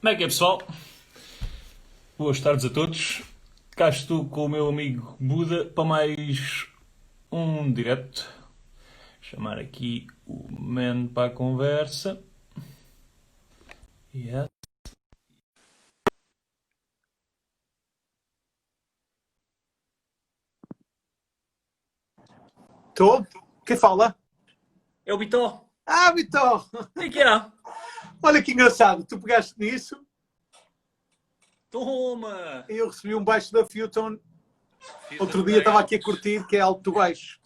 Como é que é, pessoal? Boas tardes a todos. Cá estou com o meu amigo Buda para mais um direto. Chamar aqui o man para a conversa. Yeah. Estou? Quem fala? É o Bitó. Vitor! O que é? Olha que engraçado, tu pegaste nisso Toma! e eu recebi um baixo da Futon. Outro dia estava aqui a curtir, que é alto baixo.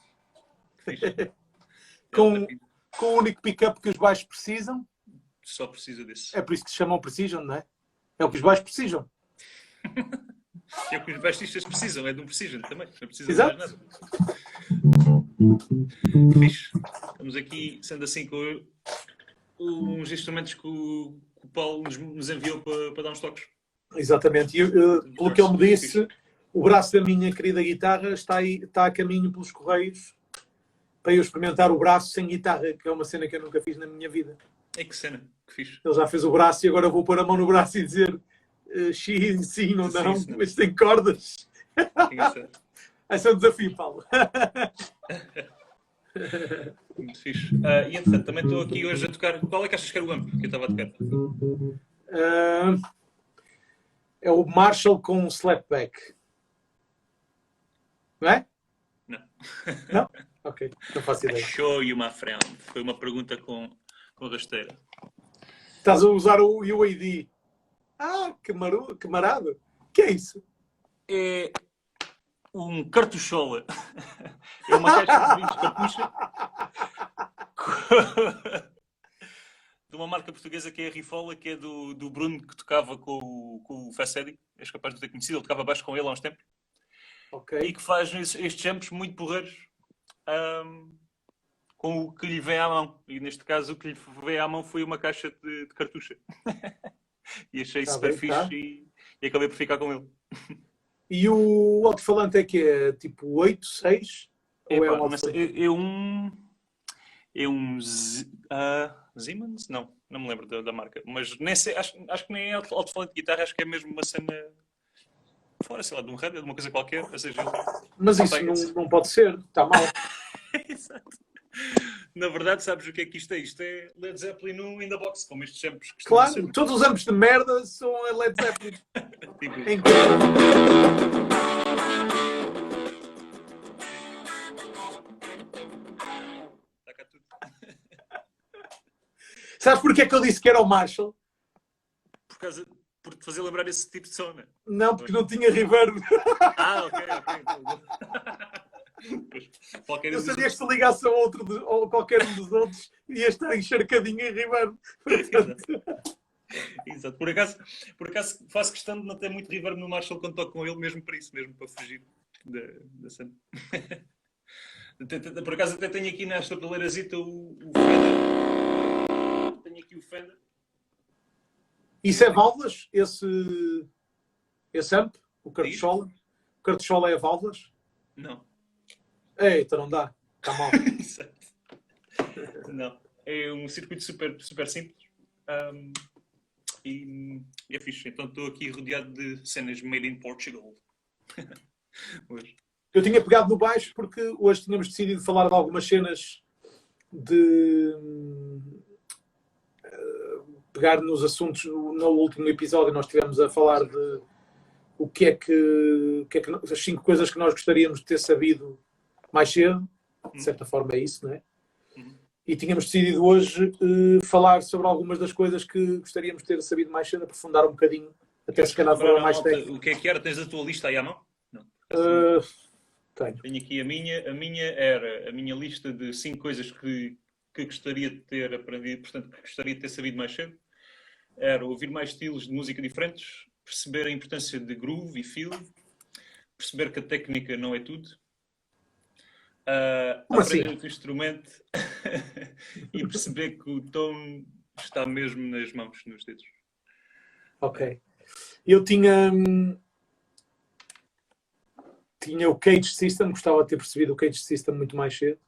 Com o único pick-up que os baixos precisam. Só precisa desse. É por isso que se chamam Precision, não é? É o que os baixos precisam. É o que os baixistas precisam, é de um Precision também. Não precisa Exato. de mais nada. Fixe. Estamos aqui, sendo assim, com uns instrumentos que o Paulo nos enviou para dar uns toques. Exatamente. E pelo que ele me disse, o braço da minha querida guitarra está a caminho pelos correios para eu experimentar o braço sem guitarra, que é uma cena que eu nunca fiz na minha vida. É que cena, que fixe. Ele já fez o braço e agora eu vou pôr a mão no braço e dizer sim ou não, Sim, mas tem cordas. Engraçado. Esse é um desafio, Paulo. Muito fixe. E entretanto, também estou aqui hoje a tocar. Qual é que achas que era o amp que eu estava a tocar? É o Marshall com slapback. Não é? Não. Não? Ok, não faço I ideia. show you, my friend. Foi uma pergunta com rasteira. Estás a usar o UAD. Camarada. O que é isso? É um cartuchola. É uma caixa de 20 cartuchos de uma marca portuguesa que é a Rifola, que é do Bruno, que tocava com o Fast Eddie. És capaz de ter conhecido, ele tocava baixo com ele há uns tempos. Ok. E que faz estes jumps muito porreiros com o que lhe vem à mão. E neste caso o que lhe veio à mão foi uma caixa de cartucha. E achei super fixe e acabei por ficar com ele. E o alto-falante é que é tipo 8, 6? Ou é um alto-falante? É um Siemens? Não me lembro da marca. Mas nem sei, acho que nem é alto-falante de guitarra, acho que é mesmo uma cena fora, sei lá, de um Red, de uma coisa qualquer. Ou seja, mas isso não pode ser, está mal. Exato. Na verdade, sabes o que é que isto é? Isto é Led Zeppelin 1 in the box, como estes amplos que Claro, sempre. todos os amplos de merda são a Led Zeppelin. Tipo... Está cá tudo. Sabes porque é que eu disse que era o Marshall? Por te fazer lembrar esse tipo de som, né? Não, porque não tinha reverb. Ok. Eu sabia que se ligasse a outro ou qualquer um dos outros ia estar encharcadinho em reverb. Exato. Por acaso faço questão de não ter muito reverb no Marshall quando toco com ele, mesmo para isso, mesmo para fugir da cena. Por acaso até tenho aqui nesta taleirazita o Fender. Tenho aqui o Fender. Isso é válvulas? Esse amp? O cartuchola? O cartuchola é válvulas? Não. Eita, não dá. Está mal. Exato. Não. É um circuito super, super simples. E é fixe. Então estou aqui rodeado de cenas made in Portugal. Hoje. Eu tinha pegado no baixo porque hoje tínhamos decidido falar de algumas cenas de pegar nos assuntos. No último episódio nós estivemos a falar de o que é que as 5 coisas que nós gostaríamos de ter sabido mais cedo. De certa forma é isso, não é? E tínhamos decidido hoje falar sobre algumas das coisas que gostaríamos de ter sabido mais cedo, aprofundar um bocadinho, até se calhar for mais técnico. O que é que era? Tens a tua lista aí à mão? Não. Tenho aqui a minha era a minha lista de 5 coisas que gostaria de ter aprendido, portanto, que gostaria de ter sabido mais cedo. Era ouvir mais estilos de música diferentes, perceber a importância de groove e feel, perceber que a técnica não é tudo, aprender outro instrumento e perceber que o tom está mesmo nas mãos, nos dedos. Ok. Eu tinha o Cage System, gostava de ter percebido o Cage System muito mais cedo.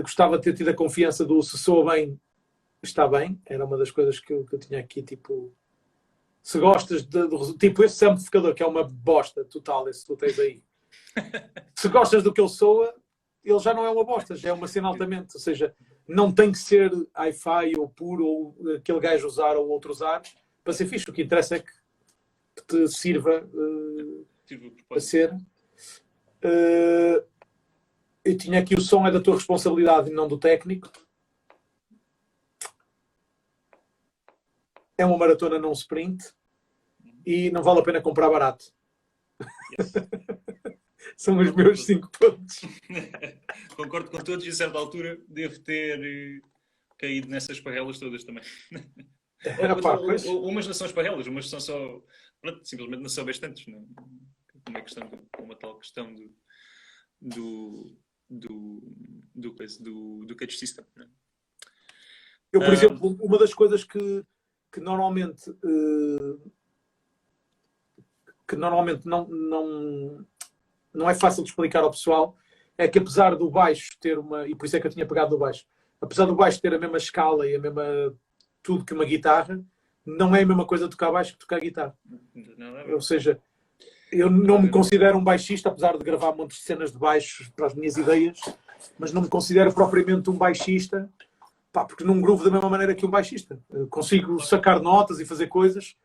Gostava de ter tido a confiança do se soa bem, está bem. Era uma das coisas que eu tinha aqui, tipo... Se gostas tipo esse amplificador, que é uma bosta total, esse que tu tens aí. Se gostas do que ele soa, ele já não é uma bosta, já é uma cena altamente. Ou seja, não tem que ser hi-fi ou puro, ou aquele gajo usar ou outro usar, para ser fixe. O que interessa é que te sirva a ser. Eu tinha aqui o som é da tua responsabilidade e não do técnico. É uma maratona, não um sprint. E não vale a pena comprar barato. Yes. São os meus 5 pontos. Concordo com todos e a certa altura devo ter caído nessas parrelas todas também. Umas não são as parrelas, umas são só... Pronto, simplesmente não são bastantes. Não? Uma questão uma tal questão do catch system. Não? Eu, por exemplo, uma das coisas que normalmente não é fácil de explicar ao pessoal é que apesar do baixo ter uma... E por isso é que eu tinha pegado no baixo. Apesar do baixo ter a mesma escala e a mesma... Tudo que uma guitarra, não é a mesma coisa tocar baixo que tocar guitarra. Ou seja, eu não me considero um baixista, apesar de gravar montes de cenas de baixos para as minhas ideias, mas não me considero propriamente um baixista, porque não groove da mesma maneira que um baixista. Eu consigo sacar notas e fazer coisas,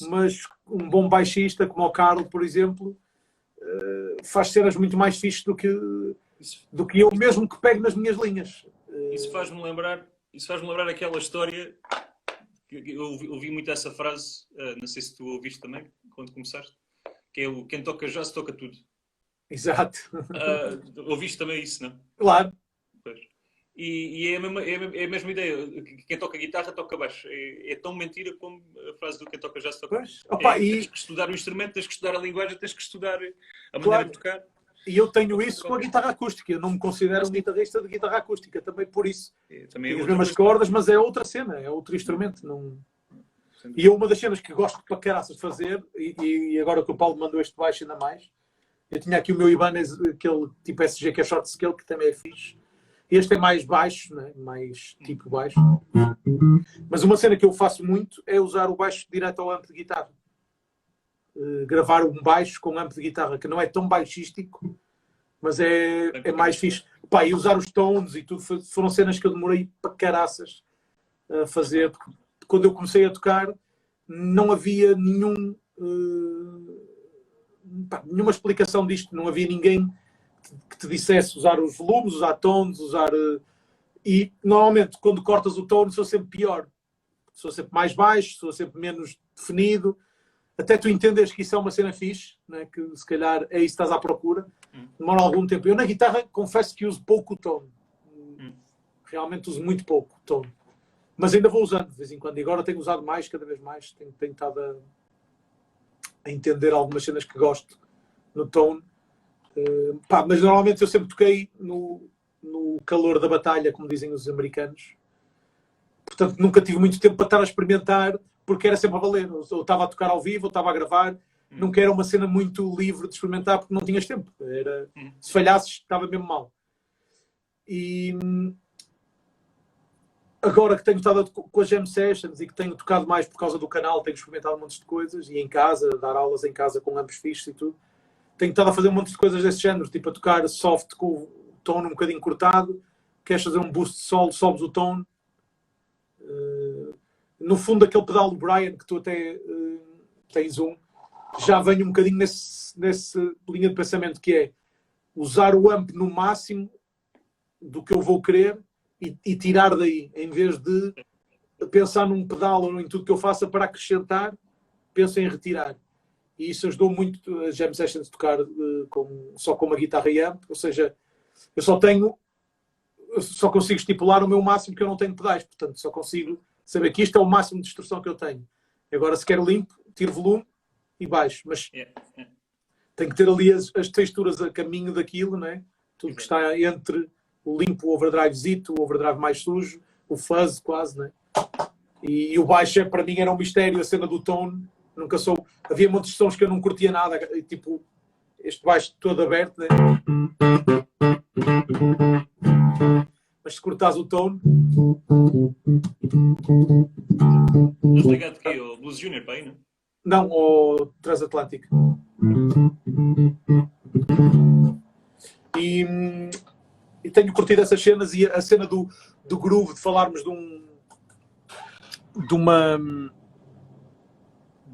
mas um bom baixista, como o Carlos, por exemplo, faz cenas muito mais fixes do que eu mesmo que pego nas minhas linhas. Isso faz-me lembrar aquela história que eu ouvi muito essa frase, não sei se tu ouviste também quando começaste, que é o quem toca jazz toca tudo. Exato. Ouviste também isso, não? Claro. Pois. E é a mesma ideia. Quem toca guitarra toca baixo. É tão mentira como a frase do quem toca jazz toca tudo. Tens que estudar o instrumento, tens que estudar a linguagem, tens que estudar a maneira de tocar. E eu tenho isso com a guitarra acústica. Eu não me considero um guitarrista de guitarra acústica, também por isso. Tenho as mesmas cordas, mas é outra cena, é outro instrumento. Não... E uma das cenas que gosto para caraças de fazer, e agora que o Paulo mandou este baixo ainda mais, eu tinha aqui o meu Ibanez, aquele tipo SG que é short scale, que também é fixe. Este é mais baixo, né? Mais tipo baixo. Mas uma cena que eu faço muito é usar o baixo direto ao amp de guitarra. Gravar um baixo com um amp de guitarra, que não é tão baixístico, mas é mais fixe. E usar os tones e tudo, foram cenas que eu demorei para caraças a fazer. Quando eu comecei a tocar, não havia nenhuma explicação disto. Não havia ninguém que te dissesse usar os volumes, usar tones, E normalmente, quando cortas o tone, sou sempre pior. Sou sempre mais baixo, sou sempre menos definido. Até tu entendes que isso é uma cena fixe, né? Que se calhar é isso que estás à procura. Demora algum tempo. Eu na guitarra confesso que uso pouco o tone. Realmente uso muito pouco o tone. Mas ainda vou usando de vez em quando. E agora tenho usado mais, cada vez mais. Tenho estado a entender algumas cenas que gosto no tone. Mas normalmente eu sempre toquei no calor da batalha, como dizem os americanos. Portanto, nunca tive muito tempo para estar a experimentar, porque era sempre a valer. Ou estava a tocar ao vivo, ou estava a gravar. Nunca era uma cena muito livre de experimentar, porque não tinhas tempo. Se falhasses, estava mesmo mal. E agora que tenho estado com as jam sessions e que tenho tocado mais por causa do canal, tenho experimentado um monte de coisas, e em casa, dar aulas em casa com amplos fixos e tudo. Tenho estado a fazer um monte de coisas desse género, tipo a tocar soft com o tom um bocadinho cortado. Queres fazer um boost de solo, sobes o tom. No fundo, aquele pedal do Brian, que tu até tens já vem um bocadinho nessa linha de pensamento, que é usar o amp no máximo do que eu vou querer e tirar daí, em vez de pensar num pedal ou em tudo que eu faça para acrescentar, penso em retirar. E isso ajudou muito a jam sessions a tocar só com uma guitarra e amp, ou seja, eu só consigo estipular o meu máximo, porque eu não tenho pedais, portanto só consigo saber que isto é o máximo de distorção que eu tenho. Agora, se quero limpo, tiro volume e baixo, mas tem que ter ali as texturas a caminho daquilo, não é? Tudo que está entre o limpo, o overdravezito, o overdrive mais sujo, o fuzz quase, não é? E o baixo para mim era um mistério, a cena do tone. Nunca sou... Havia muitos sons que eu não curtia nada, tipo este baixo todo aberto, né? Mas se cortares o tone... Estás ligado aqui ao Blues Junior, para aí, não? Não, ao Transatlântico. E tenho curtido essas cenas e a cena do groove, de falarmos de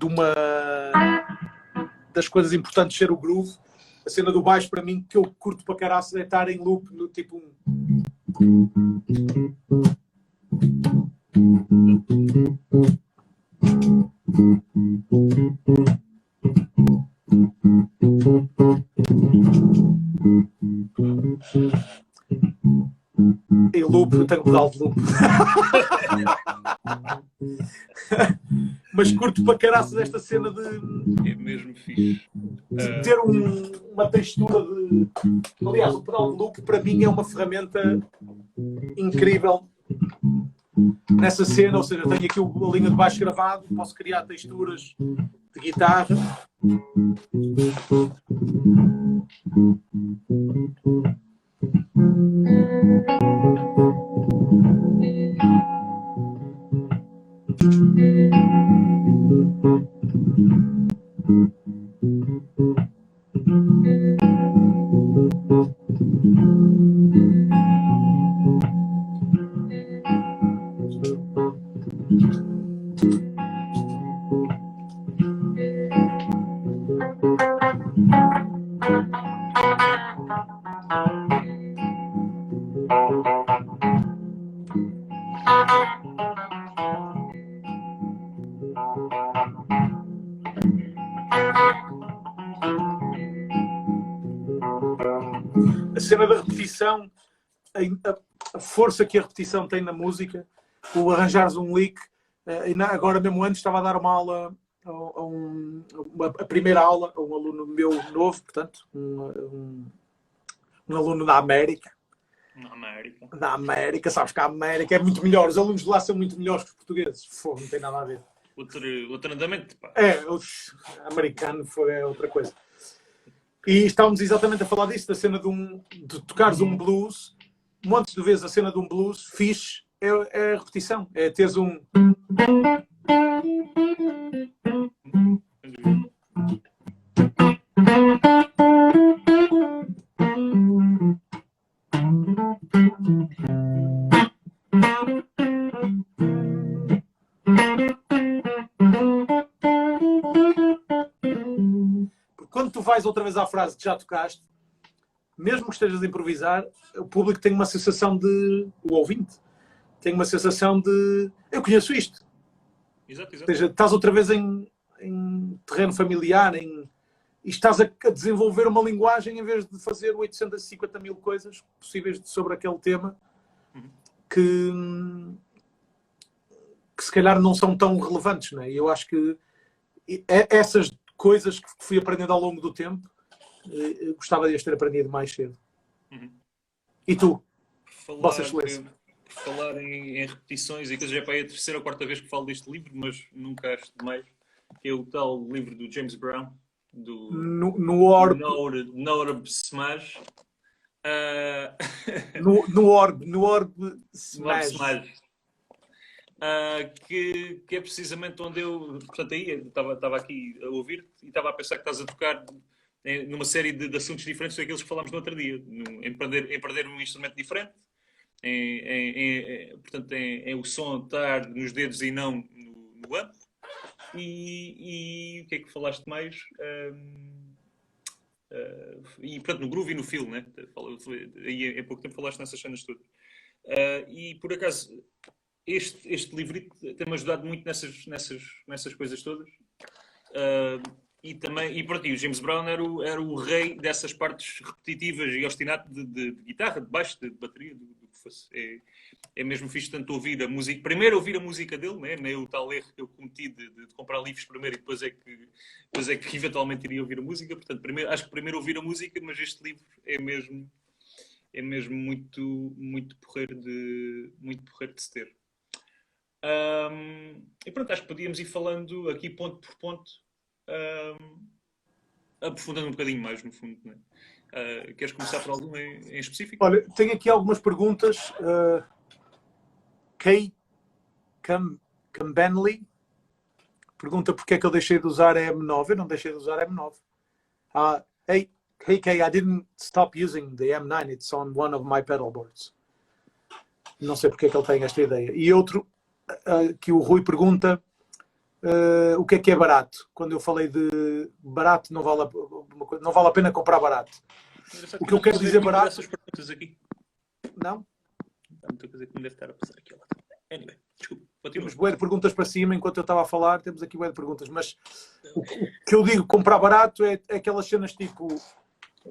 uma das coisas importantes ser o groove. A cena do baixo, para mim, que eu curto para caraças, é estar em loop no tipo em loop, eu tenho pedal de loop. Mas curto para caraças esta cena de É mesmo fixe. ter uma textura de... Aliás, o pedal de loop para mim é uma ferramenta incrível nessa cena, ou seja, eu tenho aqui a linha de baixo gravado, posso criar texturas de guitarra. A cena da repetição, a força que a repetição tem na música, o arranjares um lick. Agora mesmo antes estava a dar uma aula, a primeira aula a um aluno meu novo, portanto, um aluno da América. Da América, sabes que a América é muito melhor, os alunos de lá são muito melhores que os portugueses. Não tem nada a ver. Outro andamento, pá. Americano é outra coisa. E estávamos exatamente a falar disso, da cena de tocares um blues, montes de vezes a cena de um blues, fixe, é a repetição, é teres um... Quando tu vais outra vez à frase que já tocaste, mesmo que estejas a improvisar, o público tem uma sensação de... O ouvinte tem uma sensação de... Eu conheço isto. Exato. Ou seja, estás outra vez em terreno familiar, e estás a desenvolver uma linguagem em vez de fazer 850 mil coisas possíveis sobre aquele tema que se calhar não são tão relevantes, não é? E eu acho que essas coisas que fui aprendendo ao longo do tempo, gostava de as ter aprendido mais cedo. E tu? Vossa Excelência. Por falar em repetições e coisas, já é a terceira ou quarta vez que falo deste livro, mas nunca acho demais, que é o tal livro do James Brown, do No Orb Smash. No Orb Smash. Que é precisamente onde eu... Portanto, aí estava aqui a ouvir-te e estava a pensar que estás a tocar numa série de assuntos diferentes daqueles que falámos no outro dia. Em perder um instrumento diferente, portanto, em o som estar nos dedos e não no amp. E o que é que falaste mais? E portanto, no groove e no feel, né? Aí há pouco tempo falaste nessas cenas todas. E por acaso, este livrito tem-me ajudado muito nessas coisas todas. E também, e pronto, o James Brown era o rei dessas partes repetitivas e obstinato de guitarra, de baixo, de bateria, do que fosse. É mesmo fixe tanto ouvir a música. Primeiro ouvir a música dele, né? Nem o tal erro que eu cometi de comprar livros primeiro e depois é que eventualmente iria ouvir a música. Portanto, acho que primeiro ouvir a música, mas este livro é mesmo muito porreiro de se ter. E pronto, acho que podíamos ir falando aqui ponto por ponto, aprofundando um bocadinho mais no fundo, né? Queres começar por algum em específico? Olha, tenho aqui algumas perguntas. Kay Cambenley pergunta porque é que eu deixei de usar a M9. Eu não deixei de usar a M9. Hey Kay, I didn't stop using the M9. It's on one of my pedal boards. Não sei porque é que ele tem esta ideia. E outro, que o Rui pergunta o que é barato. Quando eu falei de barato, não vale a pena comprar barato. O que eu quero dizer barato... Essas perguntas aqui. Não? Há muita coisa que me deve estar a passar aqui ao lado. Anyway, desculpa. Temos bué de perguntas para cima, enquanto eu estava a falar, temos aqui bué de perguntas. Mas o que eu digo comprar barato é aquelas cenas tipo...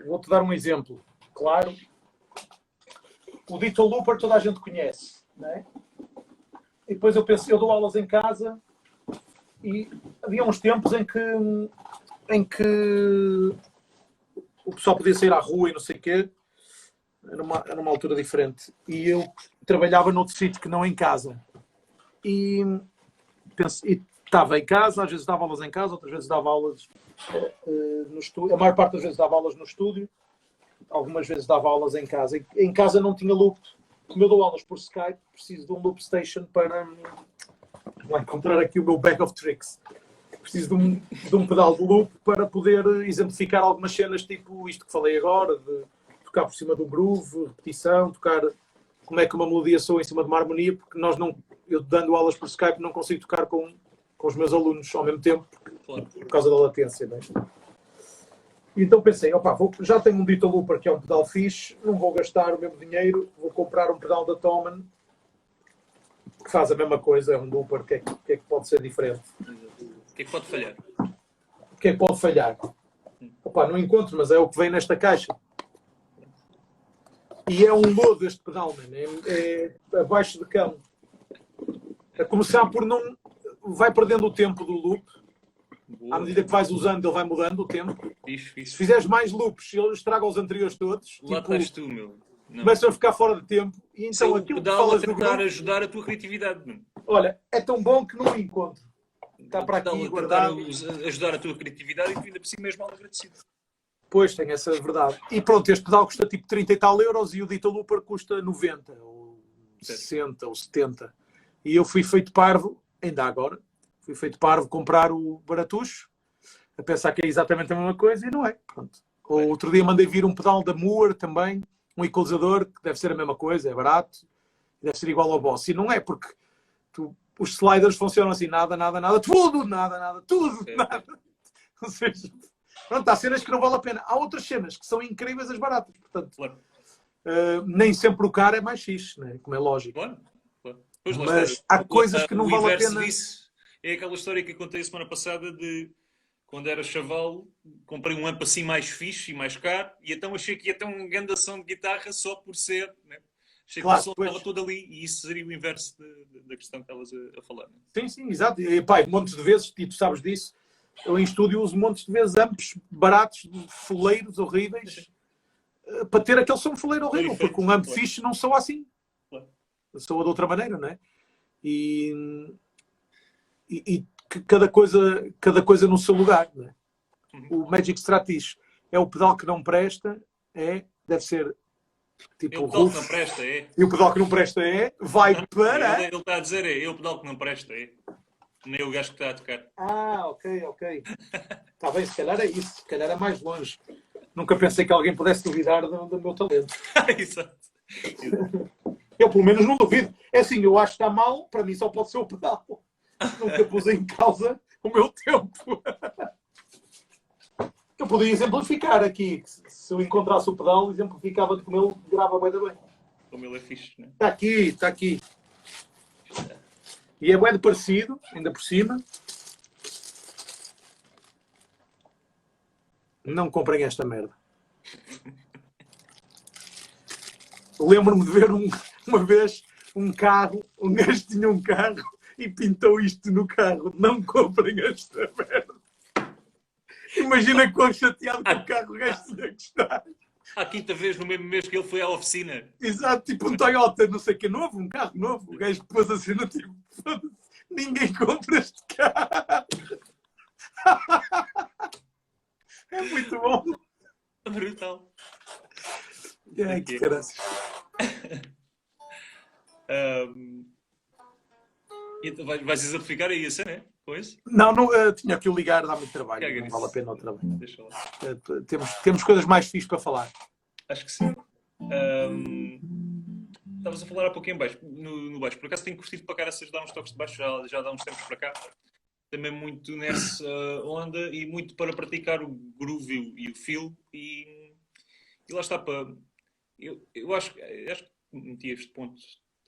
Vou-te dar um exemplo. Claro. O Ditto Looper toda a gente conhece, não é? E depois eu penso, eu dou aulas em casa e havia uns tempos em que o pessoal podia sair à rua e não sei o quê. Era uma altura diferente. E eu trabalhava noutro sítio que não em casa. E estava em casa, às vezes dava aulas em casa, outras vezes dava aulas no estúdio. A maior parte das vezes dava aulas no estúdio. Algumas vezes dava aulas em casa. Em casa não tinha loop. Como eu dou aulas por Skype, preciso de um loop station para... Vou encontrar aqui o meu bag of tricks. Preciso de um pedal de loop para poder exemplificar algumas cenas, tipo isto que falei agora, de tocar por cima do groove, repetição, tocar como é que uma melodia soa em cima de uma harmonia, porque eu dando aulas por Skype não consigo tocar com os meus alunos ao mesmo tempo, por causa da latência. Não é? Então pensei, já tenho um Ditto Looper que é um pedal fixe, não vou gastar o mesmo dinheiro, vou comprar um pedal da Thomann que faz a mesma coisa, é um looper, o que é que pode ser diferente? O que é que pode falhar? O que é que pode falhar? Não encontro, mas é o que vem nesta caixa. E é um lodo este pedal, é abaixo de cão. A começar por não... Vai perdendo o tempo do loop. Boa. À medida que vais usando, ele vai mudando o tempo. Fixe. Se fizeres mais loops, ele estraga os anteriores todos. Lá estás tu, meu. Começam a ficar fora de tempo. E então aquilo que falas do grupo... ajudar a tua criatividade, meu. Olha, é tão bom que não o encontro. Está para aqui guardado. Ajudar a tua criatividade e ainda por cima mesmo mal agradecido. Pois, tem essa verdade. E pronto, este pedal custa tipo 30 e tal euros e o Ditto Looper custa 90, ou 60, ou 70. E eu fui feito parvo, ainda agora, comprar o baratucho, a pensar que é exatamente a mesma coisa e não é. Pronto. Outro dia mandei vir um pedal da Moore também, um equalizador, que deve ser a mesma coisa, é barato, deve ser igual ao Boss. E não é, porque os sliders funcionam assim, nada, tudo, nada. Ou seja... Pronto, há cenas que não vale a pena. Há outras cenas que são incríveis as baratas. Portanto, nem sempre o caro é mais fixe, né? Como é lógico. Claro. Mas há coisas que não vale a pena. É aquela história que contei a semana passada de quando era chaval, comprei um amp assim mais fixe e mais caro e então achei que ia ter um grande som de guitarra só por ser... Né? Achei que o som estava todo ali e isso seria o inverso da questão que estavas a falar. Né? Sim, exato. E pai, montes de vezes, e tu sabes disso, eu em estúdio uso montes de vezes amps baratos, foleiros horríveis, para ter aquele som foleiro horrível, porque um amp fixe não soa assim. Soa de outra maneira, não é? E cada coisa no seu lugar, não é? O Magic Stratis é o pedal que não presta, deve ser tipo o pedal que não presta, e o pedal que não presta vai para... Ele está a dizer, o pedal que não presta, nem o gajo que está a tocar. Ok. Está bem, se calhar é isso. Se calhar é mais longe. Nunca pensei que alguém pudesse duvidar do meu talento. Exato. Eu, pelo menos, não duvido. É assim, eu acho que está mal. Para mim, só pode ser o pedal. Nunca pus em causa o meu tempo. Eu podia exemplificar aqui. Se eu encontrasse o pedal, exemplificava de como ele grava bem. Como ele é fixe, não é? Está aqui. E é bem parecido, ainda por cima. Não comprem esta merda. Lembro-me de ver uma vez um carro, um gajo tinha um carro e pintou isto no carro. Não comprem esta merda. Imagina quão chateado que o carro o gajo tinha que estar. À quinta vez no mesmo mês que ele foi à oficina. Exato, tipo um Toyota, não sei o que, novo, um carro novo. O gajo pôs assim no tipo, ninguém compra este carro. É muito bom. Brutal. Ai, que caraças. Vais exemplificar aí a cena, é? Com isso? Não, tinha que o ligar, dá muito trabalho. Caga Não nisso. vale a pena outra vez. Deixa lá. Temos coisas mais fixes para falar. Acho que sim. Estavas a falar há pouco em baixo, no baixo. Por acaso tenho curtido para caraças dar uns toques de baixo, já dá uns tempos para cá. Também muito nessa onda e muito para praticar o groove e o feel. E lá está. Eu acho que meti este ponto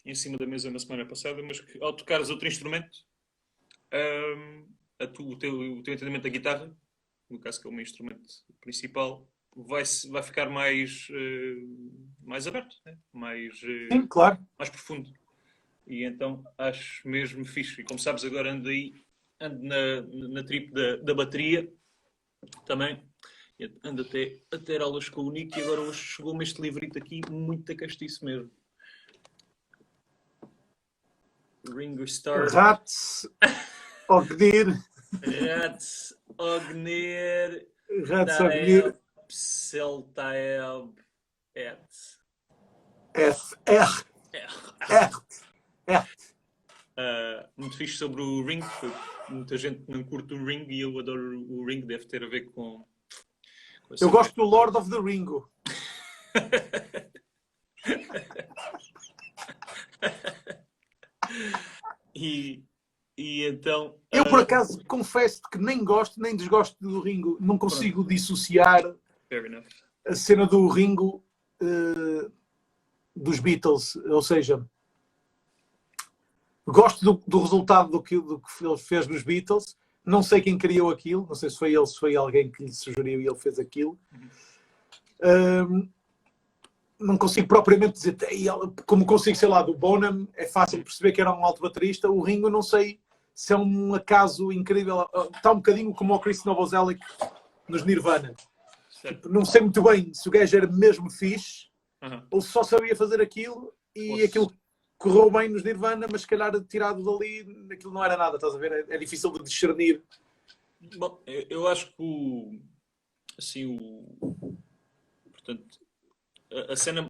em cima da mesa na semana passada, mas que ao tocares outro instrumento, o teu entendimento da guitarra, no caso que é o meu instrumento principal, vai ficar mais aberto, né? Sim, claro. Mais profundo. E então acho mesmo fixe. E como sabes, agora ando na trip da bateria também. Ando até a ter aulas com o Nick e agora hoje chegou-me este livrito aqui, muito castiço mesmo. Ringo Starr. Rats Ognir. Rats Ognir. Rats Ognir. Seltaeb. Muito fixe sobre o Ring. Muita gente não curte o Ring e eu adoro o Ring. Deve ter a ver com eu gosto do Lord of the Ringo. E então... Eu, por acaso, confesso que nem gosto nem desgosto do Ringo. Não consigo dissociar a cena do Ringo dos Beatles. Ou seja, gosto do resultado do que ele fez nos Beatles. Não sei quem criou aquilo. Não sei se foi ele, se foi alguém que lhe sugeriu e ele fez aquilo. Não consigo propriamente dizer, como consigo, sei lá, do Bonham, é fácil perceber que era um alto baterista. O Ringo, não sei se é um acaso incrível. Está um bocadinho como o Chris Novoselic nos Nirvana. Tipo, não sei muito bem se o gajo era mesmo fixe ou só sabia fazer aquilo e aquilo correu bem nos Nirvana, mas se calhar tirado dali, aquilo não era nada, estás a ver? É difícil de discernir. Bom, eu acho que portanto, a cena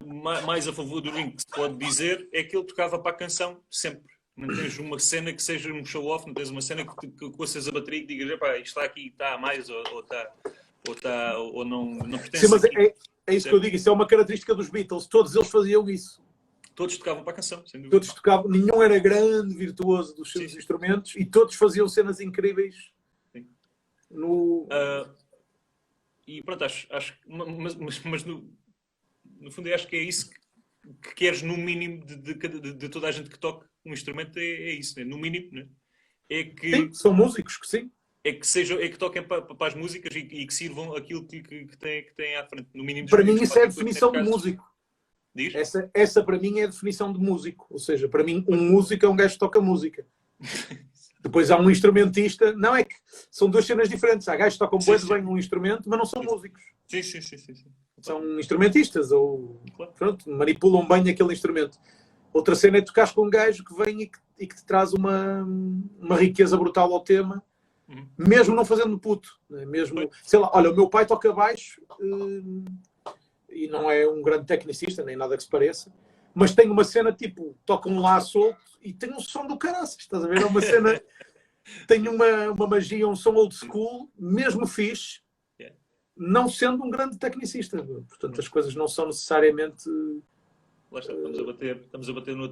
mais a favor do Ringo que se pode dizer é que ele tocava para a canção sempre. Não tens uma cena que seja um show-off, não tens uma cena que ouças a bateria e que digas, isto está aqui, está a mais ou não pertence. Sim, mas é isso que eu digo, isso é uma característica dos Beatles, todos eles faziam isso. Todos tocavam para a canção, sem dúvida. Todos tocavam, nenhum era grande, virtuoso dos seus instrumentos e todos faziam cenas incríveis. Sim. E pronto, acho mas no fundo eu acho que é isso que queres no mínimo de toda a gente que toca um instrumento, é isso, né? No mínimo, né? É que sim, são músicos que sim. É que toquem para as músicas e que sirvam aquilo que têm à frente, no mínimo. Para mim isso é a definição de músico. Diz? Essa para mim é a definição de músico. Ou seja, para mim um músico é um gajo que toca música. Depois há um instrumentista. Não, é que são duas cenas diferentes. Há gajos que tocam bem um instrumento, mas não são músicos. Sim. São instrumentistas ou pronto, manipulam bem aquele instrumento. Outra cena é tocares com um gajo que vem e que te traz uma riqueza brutal ao tema, mesmo não fazendo puto. Mesmo, sei lá, olha, o meu pai toca baixo e não é um grande tecnicista, nem nada que se pareça, mas tem uma cena tipo, toca um lá solto e tem um som do caraças, estás a ver? É uma cena, tem uma magia, um som old school, mesmo fixe, não sendo um grande tecnicista. Portanto, as coisas não são necessariamente... Lá está, estamos a bater no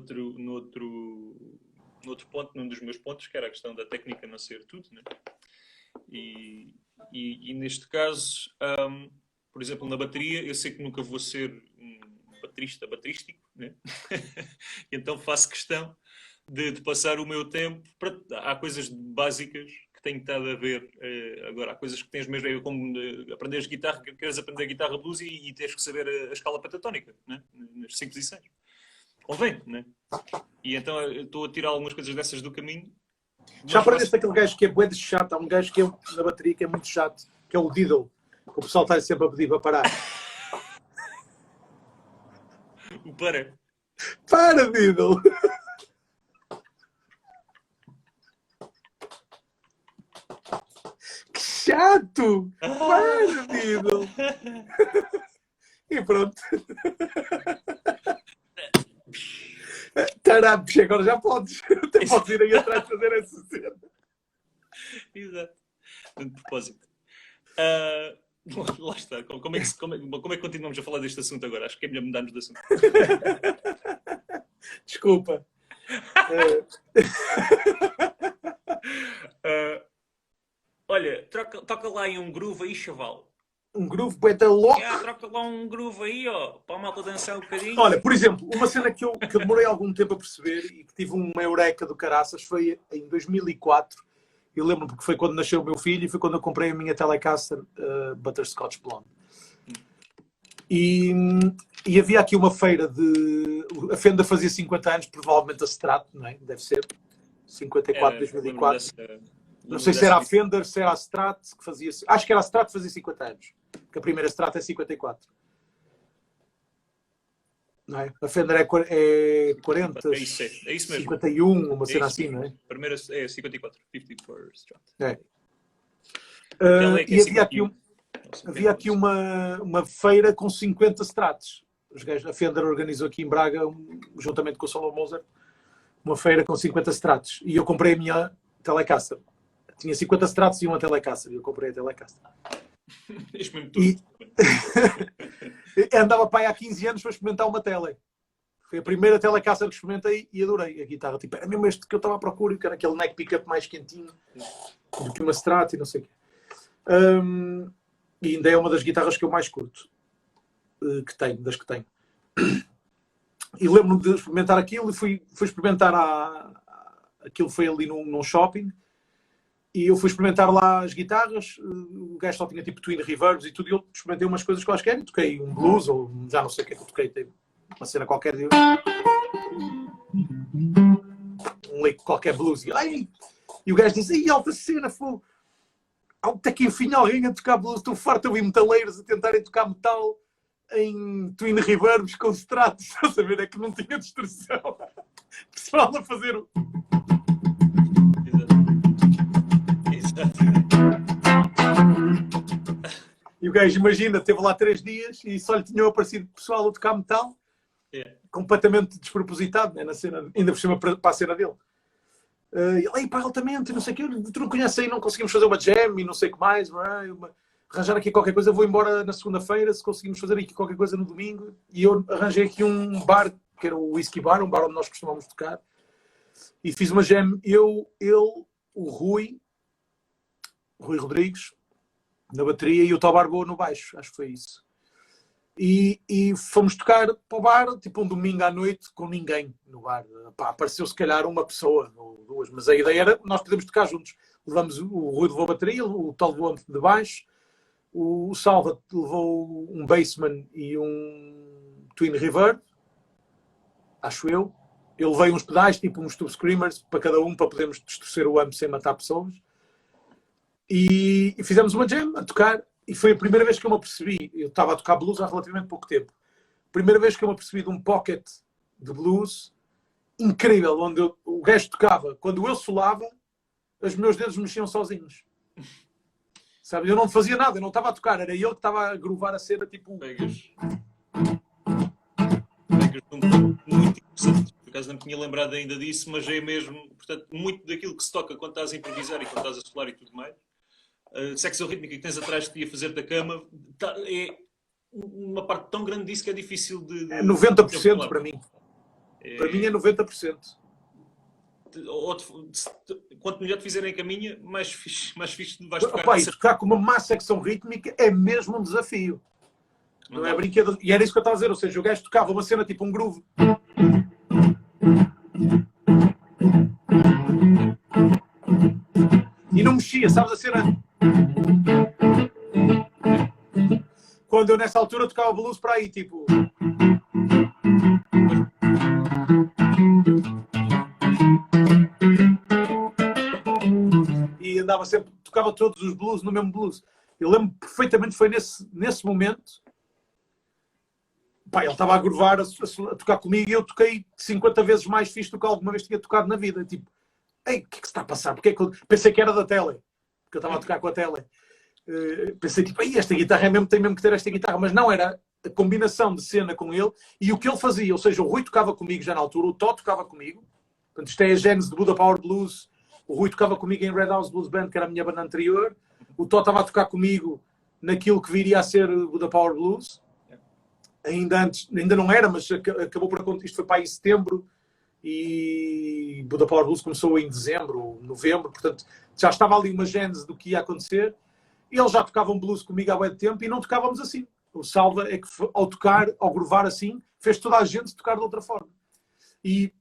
outro ponto, num dos meus pontos, que era a questão da técnica não ser tudo, né? E neste caso, por exemplo, na bateria, eu sei que nunca vou ser um baterístico, né? Então faço questão de passar o meu tempo há coisas básicas que tenho estado a ver agora. Há coisas que tens mesmo, é como aprenderes guitarra, queres aprender guitarra blues e tens que saber a escala pentatónica, né? Nas 5 posições. Convém, né? E então eu estou a tirar algumas coisas dessas do caminho. Já aprendeste aquele gajo que é bué de chato? Há um gajo que é na bateria que é muito chato, que é o Diddle, que o pessoal está sempre a pedir para parar. Para, Diddle! Que chato! Para, Diddle! E pronto. Tarapos, agora já podes. Até podes ir aí atrás fazer essa cena. Exato. De propósito. Lá está. Como é que continuamos a falar deste assunto agora? Acho que é melhor mudarmos de assunto. Desculpa. Olha, toca lá em um groove aí, chaval. Um groove poeta louco. Troca lá um groove aí, ó, para a malta dançar um bocadinho. Olha, por exemplo, uma cena que eu demorei algum tempo a perceber e que tive uma eureka do caraças foi em 2004. Eu lembro porque foi quando nasceu o meu filho e foi quando eu comprei a minha Telecaster Butterscotch Blonde. E havia aqui uma feira de... A Fender fazia 50 anos, provavelmente a Strat, não é? Deve ser. 54, 2004. Não sei se era a Fender, se era a Strat que fazia... Acho que era a Strat que fazia 50 anos. Porque a primeira Strat é 54. Não é? A Fender é 40, é isso mesmo. 51, uma cena assim, não é? A primeira é 54, 54 Strat. É. E havia aqui uma feira com 50 Strats. A Fender organizou aqui em Braga, juntamente com o Solo Moser, uma feira com 50 Strats. E eu comprei a minha Telecaster. Tinha 50 Strats e uma Telecaster. E eu comprei a Telecaster. Isto mesmo tudo. E andava para aí há 15 anos para experimentar uma tele. Foi a primeira Telecaster que experimentei e adorei a guitarra. Tipo, era mesmo este que eu estava à procura, que era aquele neck pickup mais quentinho do que uma Strat e não sei o quê. E ainda é uma das guitarras que eu mais curto das que tenho. E lembro-me de experimentar aquilo e fui experimentar aquilo foi ali num shopping e eu fui experimentar lá as guitarras. O gajo só tinha tipo twin reverbs e tudo, e eu experimentei umas coisas quaisquer e toquei um blues ou já não sei o que é que eu toquei, uma cena qualquer de um lick qualquer blues e o gajo disse, ei, alta cena, fogo, até que enfim alguém a tocar blues, estou farto de ouvir metaleiros a tentarem tocar metal em twin reverbs com stratos, estás a ver? É que não tinha distorção. Pessoal a fazer o... Exato. E o gajo, imagina, esteve lá 3 dias e só lhe tinham aparecido pessoal a tocar metal, completamente despropositado, né, na cena, ainda por cima para a cena dele. Ele, pá, altamente, não sei o quê, tu não conheces aí, não conseguimos fazer uma jam e não sei o que mais, arranjar aqui qualquer coisa, eu vou embora na segunda-feira, se conseguimos fazer aqui qualquer coisa no domingo. E eu arranjei aqui um bar, que era o Whisky Bar, um bar onde nós costumávamos tocar, e fiz uma jam, ele, o Rui Rodrigues, na bateria, e o Tobargo no baixo, acho que foi isso. E fomos tocar para o bar, tipo um domingo à noite, com ninguém no bar. Pá, apareceu se calhar uma pessoa ou duas, mas a ideia era nós podemos tocar juntos. O Rui levou a bateria, o Tal levou de baixo, o Salva levou um bassman e um twin reverb, acho eu. Ele veio uns pedais, tipo uns tube screamers, para cada um, para podermos distorcer o amp sem matar pessoas. E fizemos uma jam a tocar. E foi a primeira vez que eu me apercebi, eu estava a tocar blues há relativamente pouco tempo, primeira vez que eu me apercebi de um pocket de blues incrível, onde o gajo tocava, quando eu solava, os meus dedos mexiam sozinhos. Sabe? Eu não fazia nada, eu não estava a tocar, era ele que estava a groovar a cena, tipo... Pegas muito interessante, por acaso não me tinha lembrado ainda disso, mas é mesmo, portanto, muito daquilo que se toca quando estás a improvisar e quando estás a solar e tudo mais. Secção rítmica que tens atrás de ti a fazer da cama é uma parte tão grande disso que é difícil de é 90% para mim. Para mim é 90%. Quanto melhor te fizerem a caminha, mais fixe vais tocar. Opa, e tocar com uma má secção rítmica é mesmo um desafio. Não é brinquedo. E era isso que eu estava a dizer, ou seja, o gajo tocava uma cena tipo um groove. E não mexia, sabes a cena? Quando eu nessa altura tocava blues para aí, tipo... E andava sempre, tocava todos os blues no mesmo blues. Eu lembro perfeitamente, foi nesse momento... Pá, ele estava a groovar, a tocar comigo e eu toquei 50 vezes mais fixe do que alguma vez tinha tocado na vida. Tipo, ei, o que é que se está a passar? Porque é que eu pensei que era da tele, porque eu estava a tocar com a tele. Pensei, tipo, esta guitarra tem mesmo que ter esta guitarra, mas não era. a combinação de cena com ele e o que ele fazia. Ou seja, o Rui tocava comigo já na altura, o Tó tocava comigo. Portanto, isto é a gênese de Buda Power Blues. O Rui tocava comigo em Red House Blues Band, que era a minha banda anterior. O Tó estava a tocar comigo naquilo que viria a ser Buda Power Blues. Ainda não era, mas acabou por acontecer. Isto foi para aí em setembro e Buda Power Blues começou em dezembro, novembro. Portanto, já estava ali uma gênese do que ia acontecer. Eles já tocavam blues comigo há muito tempo e não tocávamos assim. O Salva é que, ao tocar, ao grovar assim, fez toda a gente tocar de outra forma. E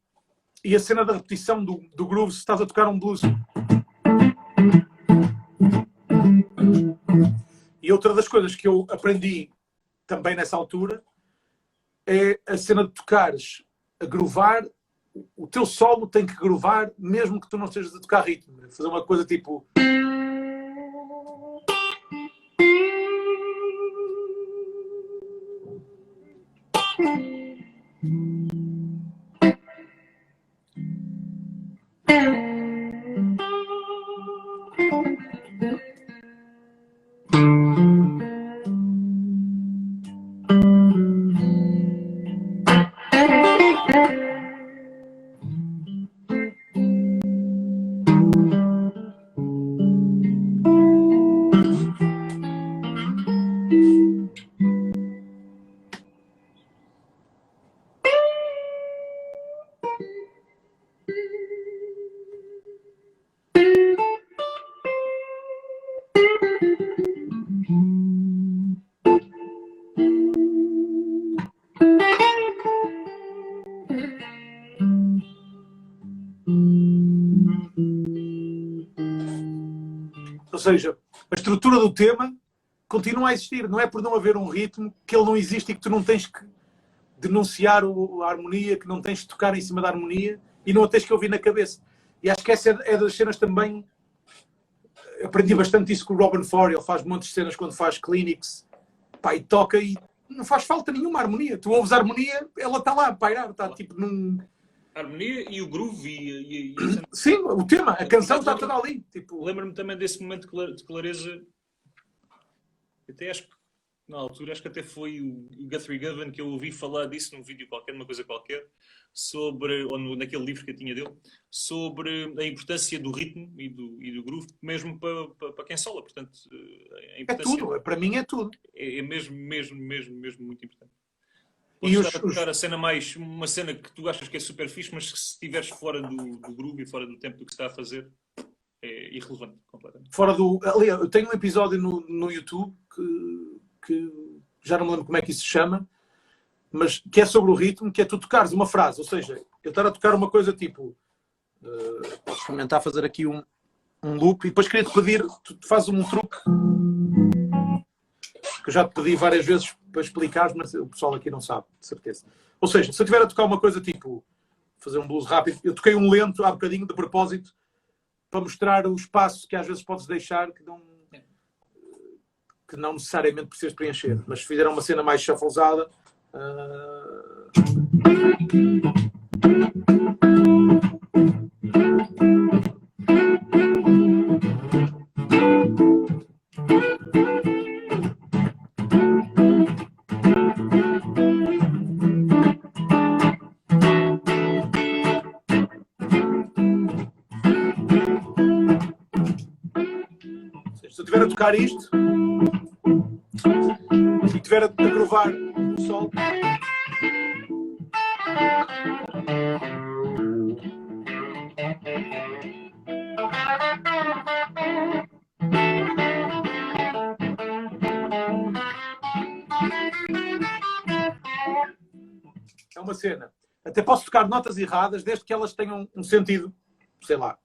a cena da repetição do groove, se estás a tocar um blues. E outra das coisas que eu aprendi também nessa altura é a cena de tocares a groovar. O teu solo tem que groovar, mesmo que tu não estejas a tocar ritmo. Fazer uma coisa tipo... Ou seja, a estrutura do tema continua a existir. Não é por não haver um ritmo que ele não existe e que tu não tens que denunciar a harmonia, que não tens de tocar em cima da harmonia e não a tens que ouvir na cabeça. E acho que essa é das cenas também... Aprendi bastante isso com o Robben Ford. Ele faz muitas cenas quando faz clinics. Pá, e toca e não faz falta nenhuma harmonia. Tu ouves a harmonia, ela está lá a pairar. Está tipo num... A harmonia e o groove Sim, o tema, a canção está toda ali. Tipo... Lembro-me também desse momento de clareza. Até acho que na altura, acho que até foi o Guthrie Govan que eu ouvi falar disso num vídeo qualquer, numa coisa qualquer, sobre, ou naquele livro que eu tinha dele, sobre a importância do ritmo e do groove, mesmo para quem sola. Portanto, a importância é tudo, para mim é tudo. É mesmo muito importante. E Podes estar a tocar a cena uma cena que tu achas que é super fixe, mas se estiveres fora do groove e fora do tempo do que se está a fazer, é irrelevante completamente. Ali, eu tenho um episódio no YouTube que já não me lembro como é que isso se chama, mas que é sobre o ritmo, que é tu tocares uma frase, ou seja, eu estar a tocar uma coisa tipo posso experimentar fazer aqui um loop e depois queria-te pedir, tu fazes um truque que eu já te pedi várias vezes para explicar, mas o pessoal aqui não sabe, de certeza. Ou seja, se eu estiver a tocar uma coisa tipo fazer um blues rápido, eu toquei um lento há bocadinho de propósito para mostrar o espaço que às vezes podes deixar que não necessariamente precisas preencher, mas se fizer uma cena mais shufflezada se eu estiver a tocar isto e estiver a grovar o sol, é uma cena. Até posso tocar notas erradas desde que elas tenham um sentido, sei lá.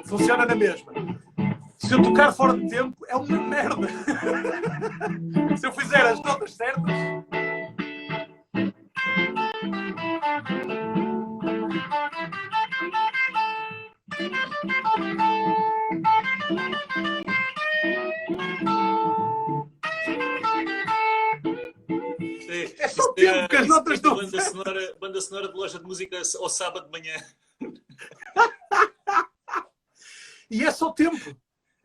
Funciona na mesma. Se eu tocar fora de tempo, é uma merda. Se eu fizer as notas certas... É só o tempo que as notas estão... Banda sonora de loja de música ao sábado de manhã. E é só tempo.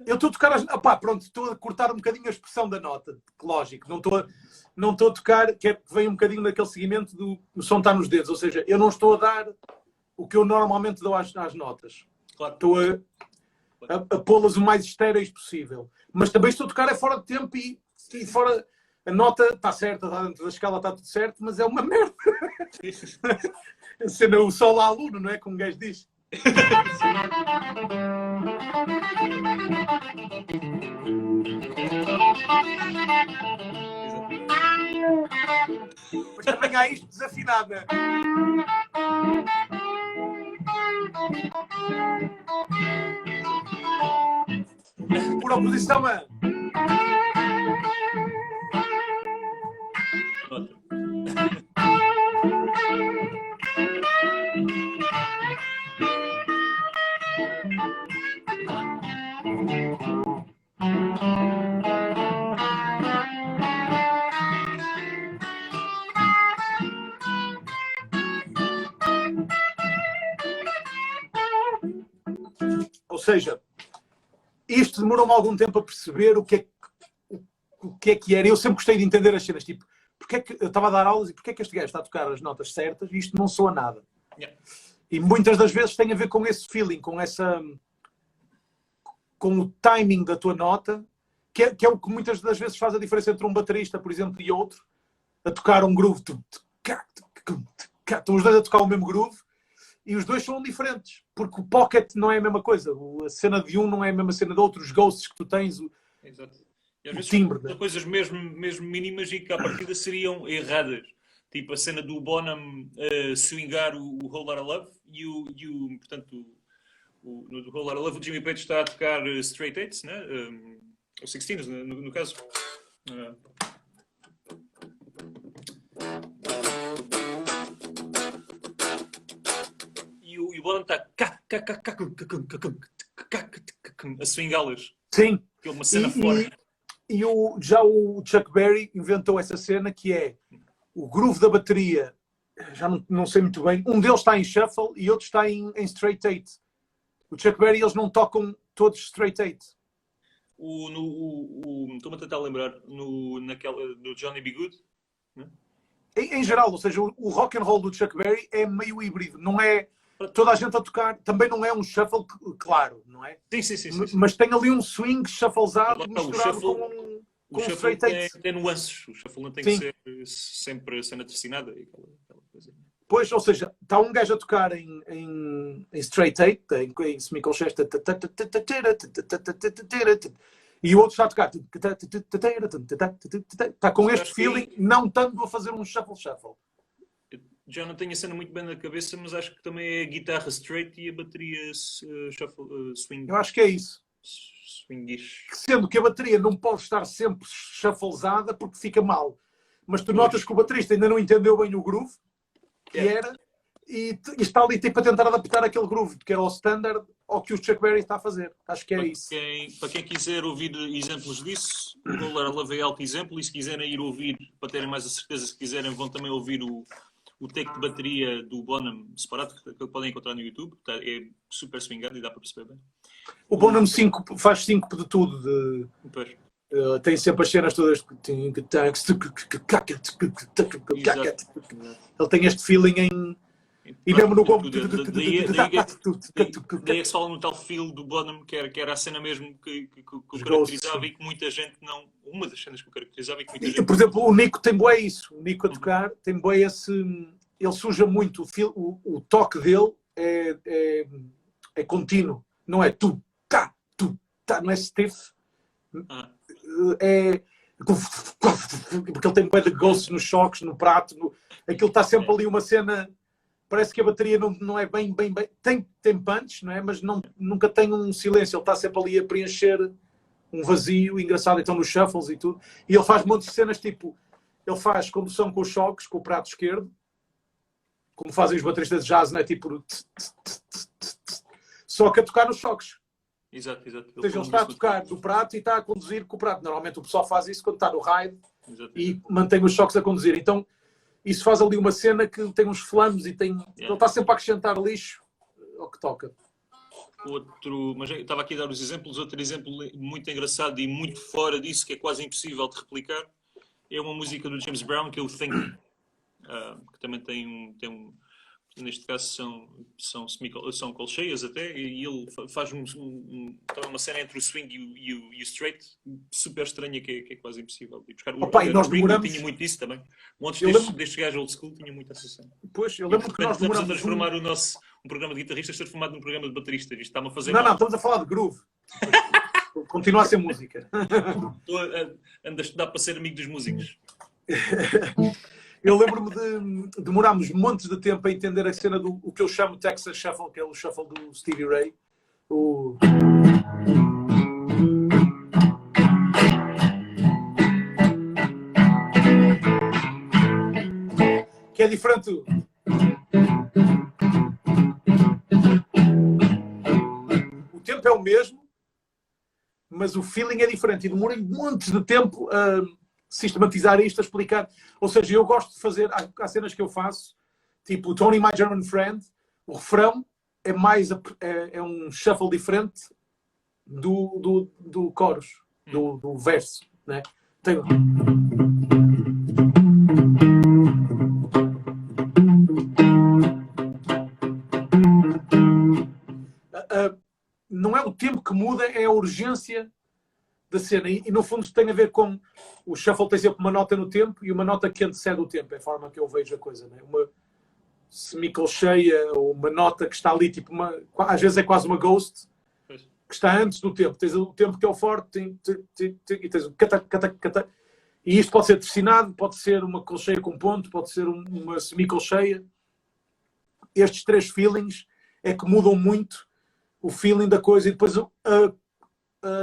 Eu estou a tocar... pronto, estou a cortar um bocadinho a expressão da nota. Lógico, não estou a tocar, que vem um bocadinho daquele seguimento do o som está nos dedos. Ou seja, eu não estou a dar o que eu normalmente dou às notas. Claro. Estou a pô-las o mais estéreis possível. Mas também estou a tocar fora de tempo e fora... A nota está certa, está dentro da escala, está tudo certo, mas é uma merda. A cena, o sol à aluno, não é? Como um gajo diz. Mas também há isto desafinado, né? Por oposição a... Ou seja, isto demorou-me algum tempo a perceber o que é que era. Eu sempre gostei de entender as cenas, tipo, porque é que eu estava a dar aulas e porque é que este gajo está a tocar as notas certas e isto não soa nada. Yeah. E muitas das vezes tem a ver com esse feeling, com o timing da tua nota, que é o que muitas das vezes faz a diferença entre um baterista, por exemplo, e outro, a tocar um groove. Estão os dois a tocar o mesmo groove e os dois são diferentes, porque o pocket não é a mesma coisa. A cena de um não é a mesma cena do outro, os ghosts que tu tens, Exato. E às vezes timbre, são coisas mesmo mínimas e que à partida seriam erradas. Tipo a cena do Bonham swingar o Whole Lotta Love e portanto, no Whole Lotta Love o Jimmy Page está a tocar straight eights, né? Ou 16, no caso. E o Bonham está a swingá-las. Sim. Que é uma cena fora. E já o Chuck Berry inventou essa cena que é o groove da bateria, já não sei muito bem, um deles está em shuffle e outro está em straight eight. O Chuck Berry, eles não tocam todos straight eight. Estou-me a tentar lembrar no Johnny B. Good, né? Em geral, ou seja, o rock and roll do Chuck Berry é meio híbrido, não é toda a gente a tocar, também não é um shuffle claro, não é? Sim. Mas tem ali um swing shufflezado misturado com o shuffle straight eight. tem nuances, o shuffle não tem que ser sempre cena tercinada e aquela coisa. Pois, ou seja, está um gajo a tocar em straight eight, em semicolchester, e o outro está a tocar, está com este feeling, não tanto a fazer um shuffle. Já não tenho a cena muito bem na cabeça, mas acho que também é a guitarra straight e a bateria shuffle, swing. Eu acho que é isso. Swingish. Sendo que a bateria não pode estar sempre shufflezada porque fica mal. Mas tu notas que o baterista ainda não entendeu bem o groove que era e está ali tipo a tentar adaptar aquele groove que era o standard ao que o Chuck Berry está a fazer. Acho que é isso. Para quem quiser ouvir exemplos disso, o Whole Lotta Love é alto exemplo, e se quiserem ir ouvir, para terem mais a certeza, se quiserem, vão também ouvir o take de bateria do Bonham separado, que podem encontrar no YouTube. É super swingado e dá para perceber bem. O Bonham 5 faz 5 de tudo. Tem sempre as cenas todas. Ele tem este feeling e mesmo no bom. Daí é que se fala no tal feel do Bonham, que era a cena mesmo que o caracterizava e que muita gente não. Uma das cenas que o caracterizava e que muita gente. Por exemplo, o Nico tem bué isso. O Nico a tocar tem bué esse. Ele suja muito. O toque dele é contínuo. Não é tu, tá, não é stiff. É. Porque ele tem bué de ghosts nos choques, no prato. Aquilo está sempre ali uma cena. Parece que a bateria não é bem. Tem punch, não é? Mas nunca tem um silêncio. Ele está sempre ali a preencher um vazio engraçado. Então nos shuffles e tudo. E ele faz montes de cenas tipo. Ele faz condução com os choques, com o prato esquerdo. Como fazem os bateristas de jazz, não é? Tipo. Só que a tocar nos choques. Exato. Ou seja, ele está a tocar do prato e está a conduzir com o prato. Normalmente o pessoal faz isso quando está no ride e mantém os choques a conduzir. Então isso faz ali uma cena que tem uns flamos e tem... Ele está sempre a acrescentar lixo ao que toca. mas eu estava aqui a dar os exemplos. Outro exemplo muito engraçado e muito fora disso, que é quase impossível de replicar, é uma música do James Brown, que é o Think, que também neste caso são colcheias até, e ele faz uma cena entre o swing e o straight super estranha, que é quase impossível de buscar. E nós demoramos... tinha muito disso também. Montes destes gajos old school tinha muito essa cena. Pois, eu lembro que nós demoramos... Estamos a transformar um programa de guitarristas transformado num programa de bateristas. Isto está-me a fazer Não, estamos a falar de groove. Continua a ser música. Ando a estudar para ser amigo dos músicos. Eu lembro-me de demorarmos montes de tempo a entender a cena do o que eu chamo Texas Shuffle, que é o shuffle do Stevie Ray. Que é diferente. O tempo é o mesmo, mas o feeling é diferente. E demorei montes de tempo a sistematizar isto, a explicar. Ou seja, eu gosto de fazer... Há cenas que eu faço, tipo Tony My German Friend, o refrão é mais... É um shuffle diferente do chorus, do verso, né? Tem... Não é o tempo que muda, é a urgência da cena. E no fundo tem a ver com... O shuffle tem sempre uma nota no tempo e uma nota que antecede o tempo. É a forma que eu vejo a coisa, né? Uma semicolcheia ou uma nota que está ali, tipo às vezes é quase uma ghost, que está antes do tempo. Tens o tempo que é o forte e tens o cata. E isto pode ser tercinado, pode ser uma colcheia com ponto, pode ser uma semicolcheia. Estes três feelings é que mudam muito o feeling da coisa. E depois a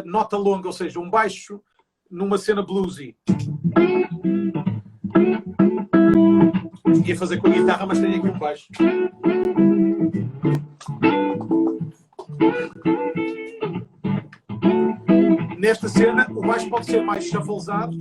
nota longa, ou seja, um baixo numa cena bluesy. Ia fazer com a guitarra, mas tenho aqui um baixo. Nesta cena, o baixo pode ser mais shufflezado.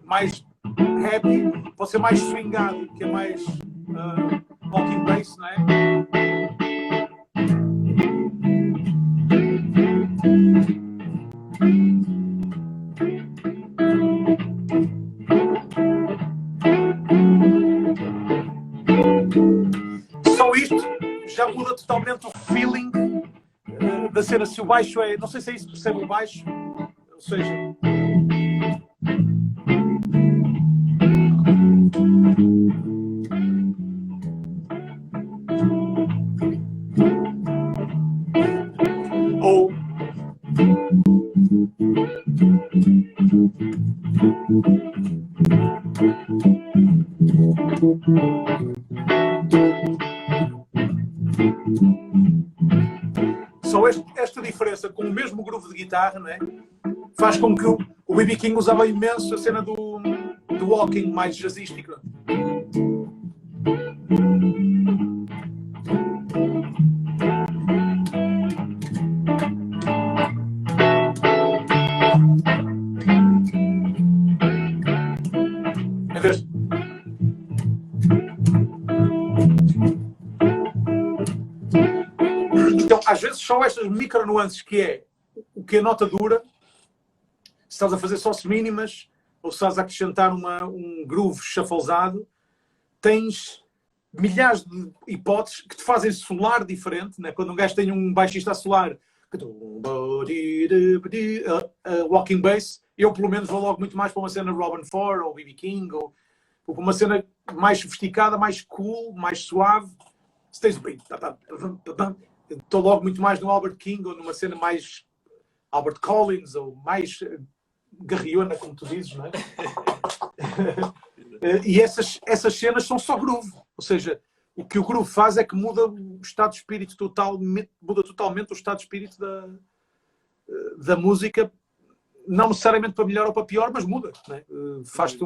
Mais happy, pode ser mais swingado, que é mais walking bass, não é? Só isto já muda totalmente o feeling da cena. Se o baixo é... Não sei se é isso que percebe o baixo. Ou seja... Ou... Só esta diferença com o mesmo groove de guitarra, não é? Faz com que o B.B. King usava imenso a cena do walking mais jazzístico. Então, às vezes, só estas micro nuances que é o que a nota dura, se estás a fazer só semínimas ou se estás a acrescentar um groove shufflezado, tens milhares de hipóteses que te fazem solar diferente, né? Quando um gajo tem um baixista a solar walking bass, eu pelo menos vou logo muito mais para uma cena Robin Ford ou B.B. King ou para uma cena mais sofisticada, mais cool, mais suave. Se tens estou logo muito mais no Albert King ou numa cena mais Albert Collins ou mais garriona, como tu dizes, não é? E essas cenas são só groove. Ou seja, o que o groove faz é que muda o estado de espírito muda totalmente o estado de espírito da música, não necessariamente para melhor ou para pior, mas muda, não é? Faz-te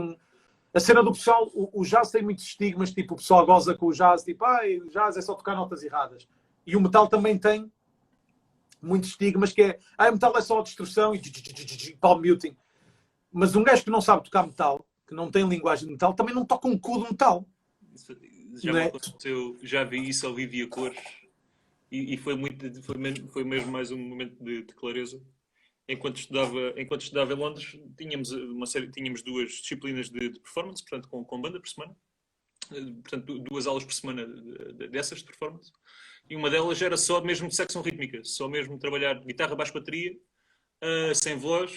A cena do pessoal, o jazz tem muitos estigmas, tipo, o pessoal goza com o jazz, tipo, o jazz é só tocar notas erradas. E o metal também tem muitos estigmas, que é, o metal é só destruição e palm muting. Mas um gajo que não sabe tocar metal, que não tem linguagem de metal, também não toca um cu de metal. Já me aconteceu, já vi isso ao vivo e a cores, e foi mesmo mais um momento de clareza. Enquanto estudava em Londres, tínhamos 2 disciplinas de performance, portanto, com banda por semana. Portanto, 2 aulas por semana dessas de performance. E uma delas era só mesmo de secção rítmica, só mesmo trabalhar guitarra, baixo, bateria, sem voz.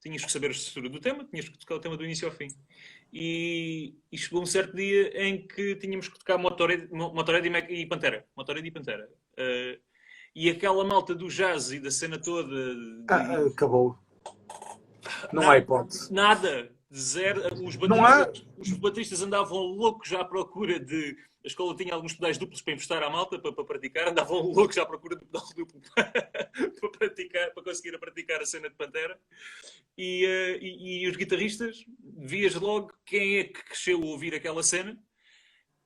Tinhas que saber a estrutura do tema, tinhas que tocar o tema do início ao fim. E chegou um certo dia em que tínhamos que tocar Motorhead e Pantera. Motorhead e Pantera. E aquela malta do jazz e da cena toda... Acabou. Não há hipótese. Nada. Zero. Os bateristas andavam loucos já à procura de... A escola tinha alguns pedais duplos para emprestar à malta, para praticar. Andavam loucos já à procura de pedal duplo para praticar, para conseguir praticar a cena de Pantera. E os guitarristas, vias logo quem é que cresceu a ouvir aquela cena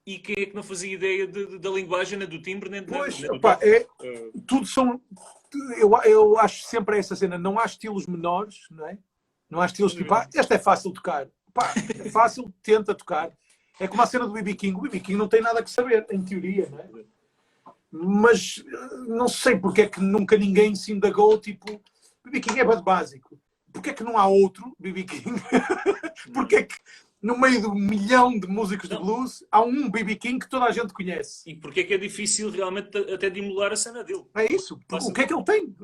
e quem é que não fazia ideia da linguagem, nem do timbre, nem pois, do opa, tudo são... Eu acho sempre essa cena. Não há estilos menores, não é? Não há estilos tipo, este é fácil de tocar. Pá, é fácil, tenta tocar. É como a cena do B.B. King. O B.B. King não tem nada que saber, em teoria, não é? Mas não sei porque é que nunca ninguém se indagou, tipo, B.B. King é bem básico. Porque é que não há outro B.B. King? Porque é que no meio de 1 milhão de músicos de blues há um B.B. King que toda a gente conhece? E porque é que é difícil realmente até de emular a cena dele? É isso. O que é que ele tem?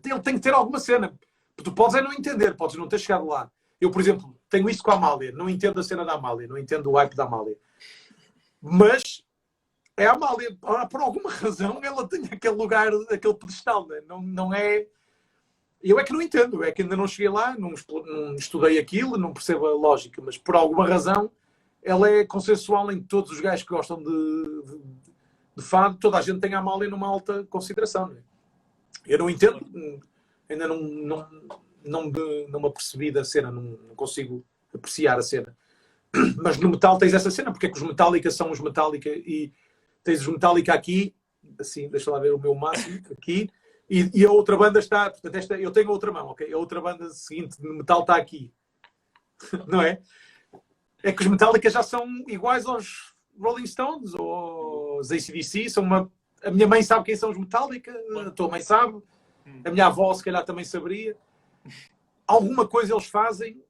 Ele tem que ter alguma cena. Tu podes não entender, podes não ter chegado lá. Eu, por exemplo, tenho isto com a Amália. Não entendo a cena da Amália. Não entendo o hype da Amália. Mas é a Amália. Por alguma razão, ela tem aquele lugar, aquele pedestal. Né? Não é... Eu é que não entendo. É que ainda não cheguei lá, não estudei aquilo, não percebo a lógica. Mas, por alguma razão, ela é consensual em todos os gajos que gostam de fado. Toda a gente tem a Amália numa alta consideração. Né? Eu não entendo... Ainda não me apercebi da cena, não consigo apreciar a cena. Mas no metal tens essa cena, porque é que os Metallica são os Metallica e tens os Metallica aqui, assim, deixa lá ver o meu máximo, aqui, e a outra banda está, portanto, eu tenho a outra mão, ok? A outra banda seguinte no metal está aqui. Não é? É que os Metallica já são iguais aos Rolling Stones ou aos AC/DC, a minha mãe sabe quem são os Metallica, a tua mãe sabe. A minha avó, se calhar, também saberia. Alguma coisa eles fazem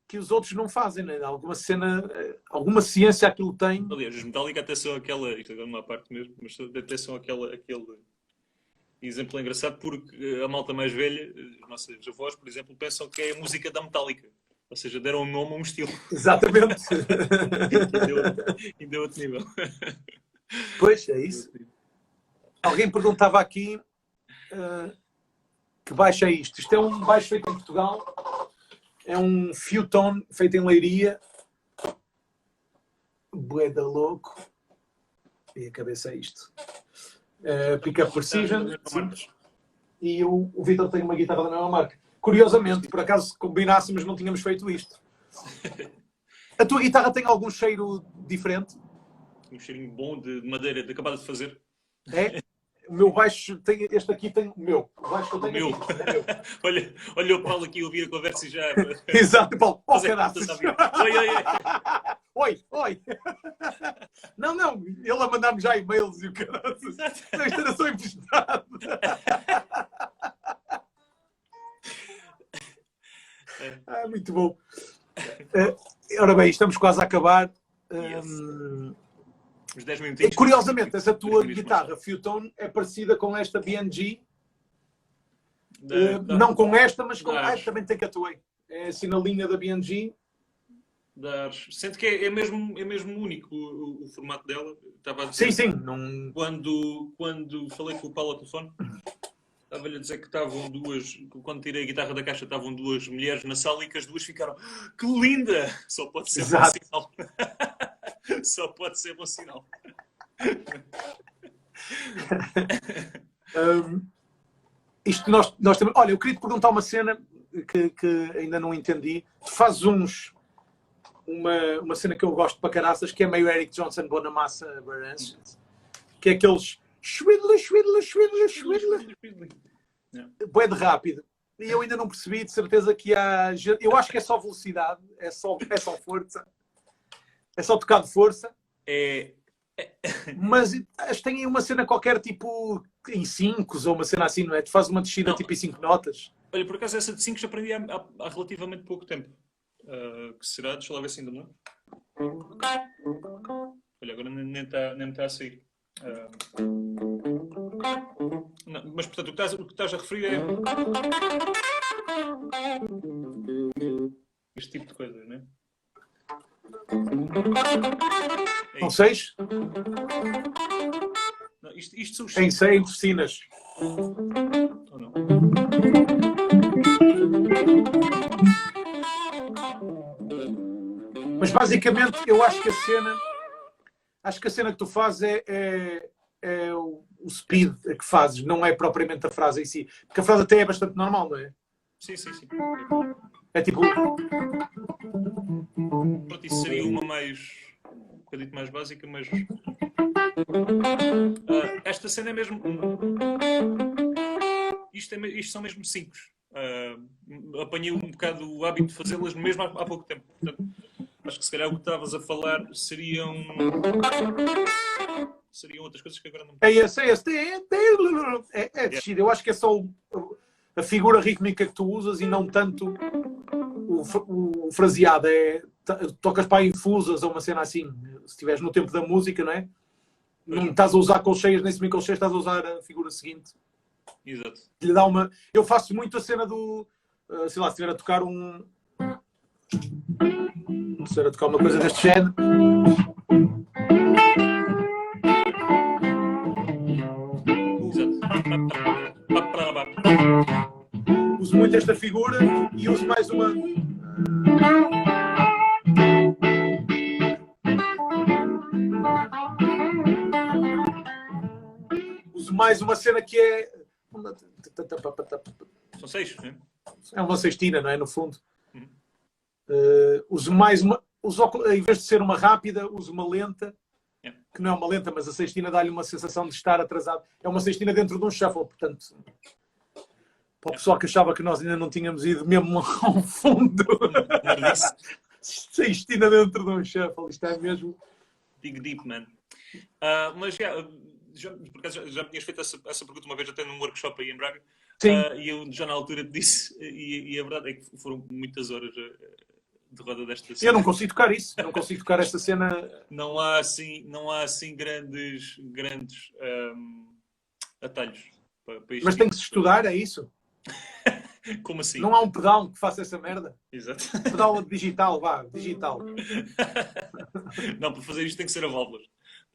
que os outros não fazem, né? Alguma cena, alguma ciência aquilo tem. Aliás, os Metallica até são aquela... Isto agora numa parte mesmo, mas até são aquele exemplo engraçado porque a malta mais velha, as nossas avós, por exemplo, pensam que é a música da Metallica. Ou seja, deram um nome a um estilo. Exatamente. E deu outro nível. Pois, é isso. Alguém perguntava aqui... que baixo é isto? Isto é um baixo feito em Portugal. É um Fewtone feito em Leiria. Bué da louco. E a cabeça é isto. Pick-up Precision. Simples. E o Vitor tem uma guitarra da mesma marca. Curiosamente, por acaso, se combinássemos, não tínhamos feito isto. A tua guitarra tem algum cheiro diferente? Um cheirinho bom de madeira, de acabada de fazer. É? O meu baixo tem... Este aqui tem o meu. O baixo que eu tenho aqui, é meu. olha o Paulo aqui a ouvir a conversa e já... Exato, Paulo. Oh, caraças. Oi. Oi. Não. Ele a mandar-me já e-mails e o caralho. Isto era só emprestado. Muito bom. Ora bem, estamos quase a acabar. Uns 10 minutinhos. Curiosamente, essa tua guitarra Fewtone é parecida com esta BNG. Não com esta, mas com esta também tem que atuei. É assim na linha da BNG. Sente que é mesmo único o formato dela. Estava a dizer, sim. Quando falei com o Paulo ao telefone, estava-lhe a dizer que estavam duas... Quando tirei a guitarra da caixa, estavam 2 mulheres na sala e que as duas ficaram... Que linda! Só pode ser bom sinal. Só pode ser bom sinal. Isto nós também... Olha, eu queria te perguntar uma cena que ainda não entendi. Tu fazes uma cena que eu gosto para caraças, que é meio Eric Johnson Bonamassa Baranches, que é aqueles Schwindler. Bué de rápido. E eu ainda não percebi, de certeza que há... Eu acho que é só velocidade, é só força. É só tocar de força. Mas acho que tem aí uma cena qualquer, tipo, em 5 ou uma cena assim, não é? Tu fazes uma descida tipo em 5 notas. Olha, por acaso essa de 5 já aprendi há relativamente pouco tempo. Que será? Deixa lá ver se ainda não. Olha, agora nem me está a sair. Não, mas portanto o que estás a referir é este tipo de coisas, não é? São 6? Não, isto são os Em 100 oficinas. ou não? Mas basicamente eu acho que a cena que tu fazes é o speed que fazes, não é propriamente a frase em si. Porque a frase até é bastante normal, não é? Sim. É tipo... Pronto, isso seria uma um bocadinho mais básica, mas esta cena é mesmo. Isto são mesmo 5. Apanhei um bocado o hábito de fazê-las mesmo há pouco tempo. Portanto, acho que se calhar o que estavas a falar seriam outras coisas que agora não me... É esse. É descida. Eu acho que é só a figura rítmica que tu usas e não tanto o fraseado. Tocas para infusas ou uma cena assim. Se estiveres no tempo da música, não é? Não estás a usar colcheias nem semicolcheias, estás a usar a figura seguinte. Exato. Lhe dá uma... Eu faço muito a cena do... sei lá, se estiver a tocar se estiver a tocar uma coisa deste género... Uso muito esta figura e uso mais uma... Uso mais uma cena que é... São 6, não é? É uma sextina, não é? No fundo. Uso mais uma... em vez de ser uma rápida, uso uma lenta. Que não é uma lenta, mas a sextina dá-lhe uma sensação de estar atrasado. É uma sextina dentro de um shuffle, portanto... Para o pessoal que achava que nós ainda não tínhamos ido mesmo ao fundo. Sextina dentro de um shuffle. Isto é mesmo... Dig deep, man. Mas por acaso já me tinhas feito essa pergunta uma vez até num workshop aí em Braga. E eu já na altura te disse, e a verdade é que foram muitas horas de roda desta cena. Eu não consigo tocar isso. Eu não consigo tocar esta cena. Não há assim grandes atalhos para isto. Mas tem que se estudar, é isso? Como assim? Não há um pedal que faça essa merda? Exato. Pedal digital, digital. Não, para fazer isto tem que ser a válvulas.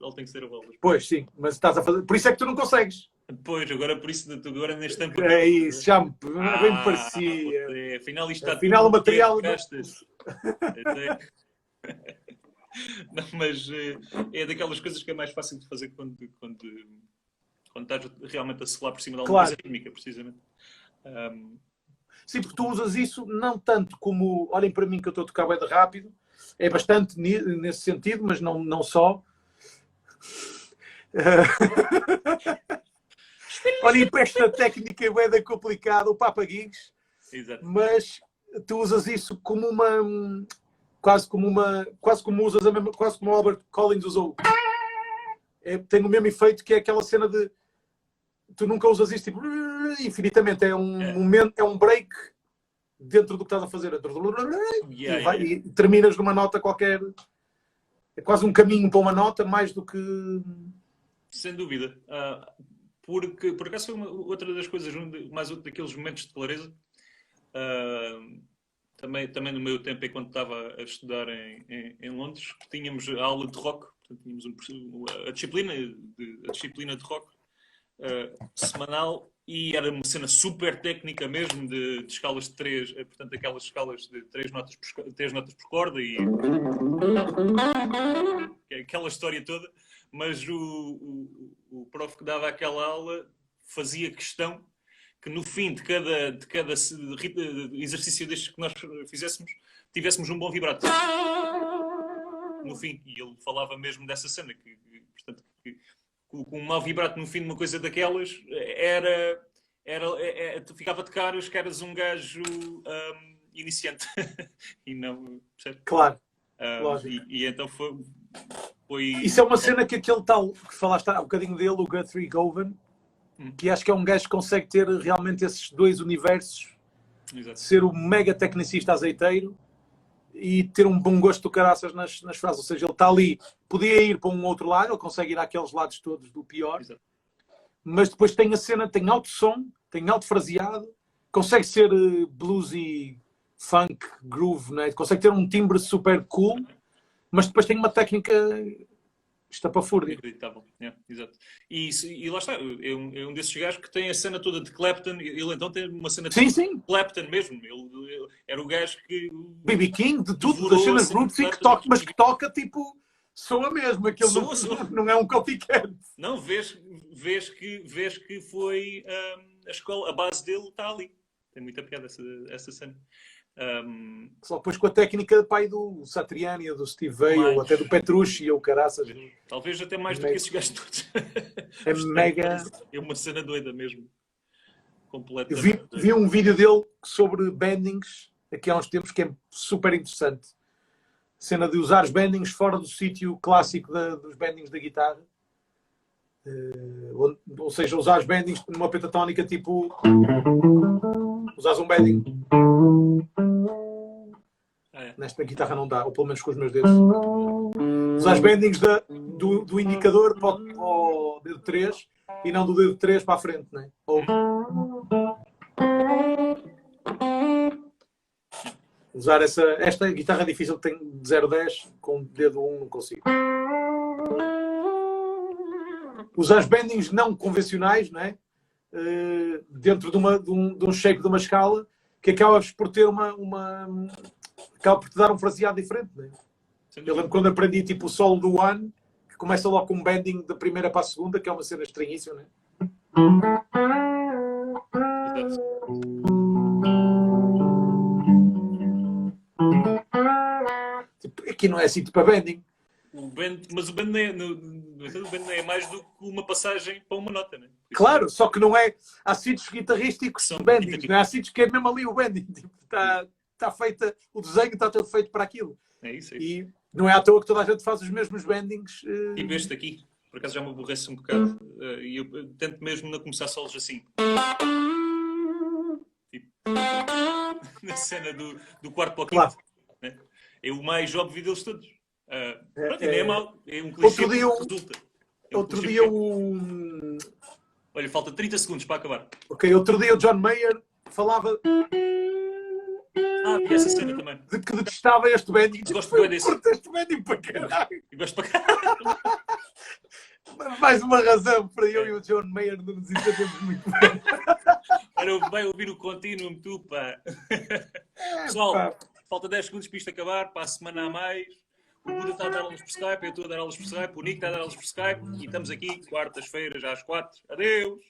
Ele tem que ser a válvulas. Pois, sim, mas estás a fazer... Por isso é que tu não consegues. Pois, agora por isso, agora neste tempo... É isso, já bem me parecia. Afinal isto está... Afinal o material... Não, mas é daquelas coisas que é mais fácil de fazer quando estás realmente a selar por cima de alguma coisa rítmica, precisamente. Sim, porque tu usas isso não tanto como... Olhem para mim que eu estou a tocar bem de rápido. É bastante nesse sentido, mas não só. Olhem para esta técnica bem complicada, o Papa Gigs. Exato. Mas tu usas isso como uma... Quase como usas a mesma... Quase como o Albert Collins usou. Tem o mesmo efeito que é aquela cena de... Tu nunca usas isso tipo... Infinitamente. É um momento, é um break dentro do que estás a fazer. E terminas numa nota qualquer. É quase um caminho para uma nota, mais do que... Sem dúvida. Porque, por acaso, foi outra das coisas, mais outro daqueles momentos de clareza. Também no meu tempo, enquanto estava a estudar em Londres, tínhamos a aula de rock. Portanto, tínhamos a disciplina de rock semanal, e era uma cena super técnica mesmo, de escalas de 3, portanto aquelas escalas de 3 notas por corda e aquela história toda, mas o prof que dava aquela aula fazia questão que no fim de cada exercício destes que nós fizéssemos, tivéssemos um bom vibrato. No fim, e ele falava mesmo dessa cena, portanto, com um mau vibrato no fim de uma coisa daquelas, ficava de caras que eras um gajo iniciante. E não, percebe? Claro, lógico. E então foi... Isso é uma cena que aquele tal, que falaste há um bocadinho dele, o Guthrie Govan, que acho que é um gajo que consegue ter realmente esses dois universos. Exato. Ser o mega tecnicista azeiteiro e ter um bom gosto do caraças nas frases. Ou seja, ele está ali, podia ir para um outro lado, ele consegue ir àqueles lados todos do pior, Exato. mas depois tem a cena, tem alto som, tem alto fraseado, consegue ser bluesy, funk, groove, né? Consegue ter um timbre super cool, mas depois tem uma técnica estapafúrdia. Inacreditável. Exato. E lá está, é um desses gajos que tem a cena toda de Clapton. Ele então tem uma cena de Clapton mesmo. Ele era o gajo que... B.B. King, de tudo, das cenas roots, mas que toca tipo... Soa mesmo, aquilo não é um copycat. Não, vês que foi a escola, a base dele está ali. Tem muita piada essa cena. Só depois com a técnica pai do Satriani, do Steve Vai, ou até do Petrucci, ou caraças. Talvez até mais do que esses gajos todos. É mega... É uma cena doida mesmo. Completa. Vi um vídeo dele sobre bendings aqui há uns tempos que é super interessante. Cena de usar os bendings fora do sítio clássico dos bendings da guitarra. Ou seja, usar os bendings numa pentatónica tipo... Usares um bending. Nesta guitarra não dá, ou pelo menos com os meus dedos. Usar os bendings do indicador para o dedo 3 e não do dedo 3 para a frente, não é? Ou... Usar esta guitarra difícil que tem de 0 a 10, com o dedo 1 não consigo. Usar os bendings não convencionais, não é? Dentro de um shape de uma escala, que acabas por ter acaba por te dar um fraseado diferente, não é? Eu lembro quando aprendi tipo o solo do One, que começa logo com um bending da primeira para a segunda, que é uma cena estranhíssima, não é? Aqui não é assim tipo a bending. Mas o bend não é mais do que uma passagem para uma nota, não é? Claro, só que não é. Há sítios guitarrísticos de bendings, não é? Há sítios que é mesmo ali o bending. Tipo, está feita, o desenho está todo feito para aquilo. É isso. E não é à toa que toda a gente faz os mesmos bendings. Tipo este aqui, por acaso já me aborrece um bocado. E eu tento mesmo não começar solos assim. Tipo, na cena do quarto para o quinto. Claro. Né? É o mais óbvio deles todos. Pronto, nem é mau. É um clichê que resulta. Outro dia Olha, falta 30 segundos para acabar. Ok, outro dia o John Mayer falava... E essa cena também. De que detestava este bending. Gosto bem desse. Curto este bending para caralho. Gosto para caralho. Mais uma razão para eu e o John Mayer não nos entendemos muito bem. Vai ouvir o Continuum, tu, pá. Pessoal, falta 10 segundos para isto acabar, para a semana a mais. O Buda está a dar aulas por Skype, eu estou a dar aulas por Skype, o Nick está a dar aulas por Skype e estamos aqui quartas-feiras às 4. Adeus!